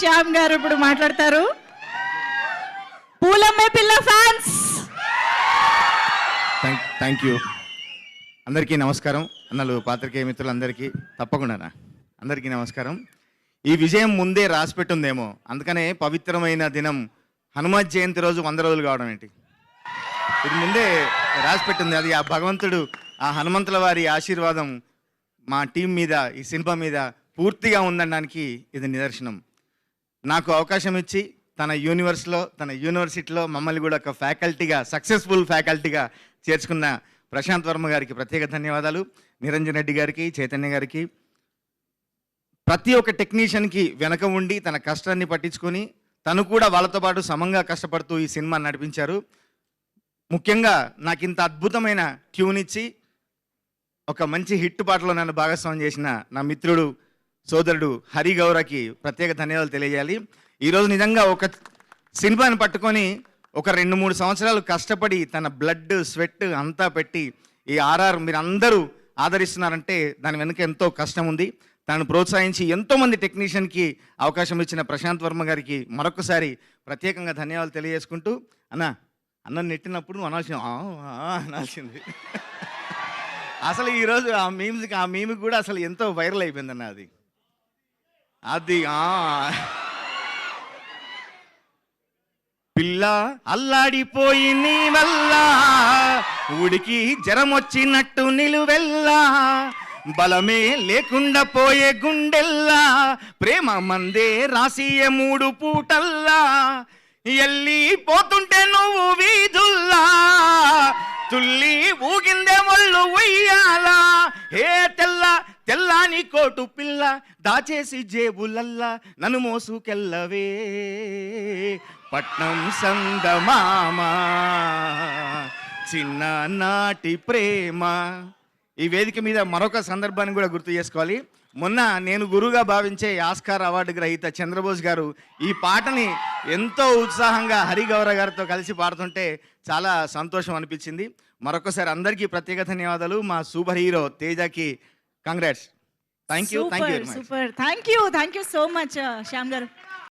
శ్యామ్ గారు ఇప్పుడు మాట్లాడతారు. పూలమ్మే పిల్ల ఫ్యాన్స్. Thank you. అందరికీ నమస్కారం. అన్నలు పాత్రికేయ మిత్రులందరికీ తప్పకుండా అందరికీ నమస్కారం. ఈ విజయం ముందే రాసిపెట్టుందేమో, అందుకనే పవిత్రమైన దినం హనుమత్ జయంతి రోజు 100 రోజులు కావడం ఏంటి, ఇది ముందే రాసిపెట్టింది. అది ఆ భగవంతుడు, ఆ హనుమంతుల వారి ఆశీర్వాదం మా టీం మీద, ఈ సినిమా మీద పూర్తిగా ఉందనడానికి ఇది నిదర్శనం. నాకు అవకాశం ఇచ్చి తన యూనివర్సిటీలో మమ్మల్ని కూడా ఒక ఫ్యాకల్టీగా, సక్సెస్ఫుల్ ఫ్యాకల్టీగా చేర్చుకున్న ప్రశాంత్ వర్మ గారికి ప్రత్యేక ధన్యవాదాలు. నిరంజన్ రెడ్డి గారికి, చైతన్య గారికి, ప్రతి ఒక్క టెక్నీషియన్కి వెనక ఉండి తన కష్టాన్ని పట్టించుకొని తను కూడా వాళ్ళతో పాటు సమంగా కష్టపడుతూ ఈ సినిమాని నడిపించారు. ముఖ్యంగా నాకు ఇంత అద్భుతమైన ట్యూన్ ఇచ్చి ఒక మంచి హిట్ పాటలో నన్ను భాగస్వామ్యం చేసిన నా మిత్రుడు, సోదరుడు హరి గౌరకి ప్రత్యేక ధన్యవాదాలు తెలియజేయాలి. ఈరోజు నిజంగా ఒక సినిమాని పట్టుకొని ఒక 2-3 సంవత్సరాలు కష్టపడి తన బ్లడ్, స్వెట్ అంతా పెట్టి ఈ ఆర్ఆర్ మీరు అందరూ ఆదరిస్తున్నారంటే దాని వెనుక ఎంతో కష్టం ఉంది. తను ప్రోత్సహించి ఎంతోమంది టెక్నీషియన్కి అవకాశం ఇచ్చిన ప్రశాంత్ వర్మ గారికి మరొకసారి ప్రత్యేకంగా ధన్యవాదాలు తెలియజేసుకుంటూ, అన్నం నెట్టినప్పుడు నువ్వు అనాల్సింది. అసలు ఈరోజు ఆ మీమ్కి కూడా అసలు ఎంతో వైరల్ అయిపోయిందన్న అది పిల్ల అల్లాడిపోయి నీ వల్ల ఉడికి జ్వరం వచ్చినట్టు నిలువెల్లా, బలమే లేకుండా పోయే గుండెల్లా, ప్రేమ మందే రాసియే 3 పూటల్లా, ఎల్లి పోతుంటే నువ్వు వీధుల్లా తుల్లి ఊగిందే ఒళ్ళు ఉయ్యాలా, హే తెల్లాని కోటు పిల్ల దాచేసి జేబులల్లా నన్ను మోసుకెళ్ళవే పట్నం సందమామ చిన్ననాటి ప్రేమ. ఈ వేదిక మీద మరొక సందర్భాన్ని కూడా గుర్తు చేసుకోవాలి. మొన్న నేను గురువుగా భావించే ఆస్కార్ అవార్డు గ్రహీత చంద్రబోస్ గారు ఈ పాటని ఎంతో ఉత్సాహంగా హరి గౌర గారితో కలిసి పాడుతుంటే చాలా సంతోషం అనిపించింది. మరొకసారి అందరికీ ప్రత్యేక ధన్యవాదాలు. మా సూపర్ హీరో తేజకి congrats. Thank you. Super. Thank you so much Shyam గారు.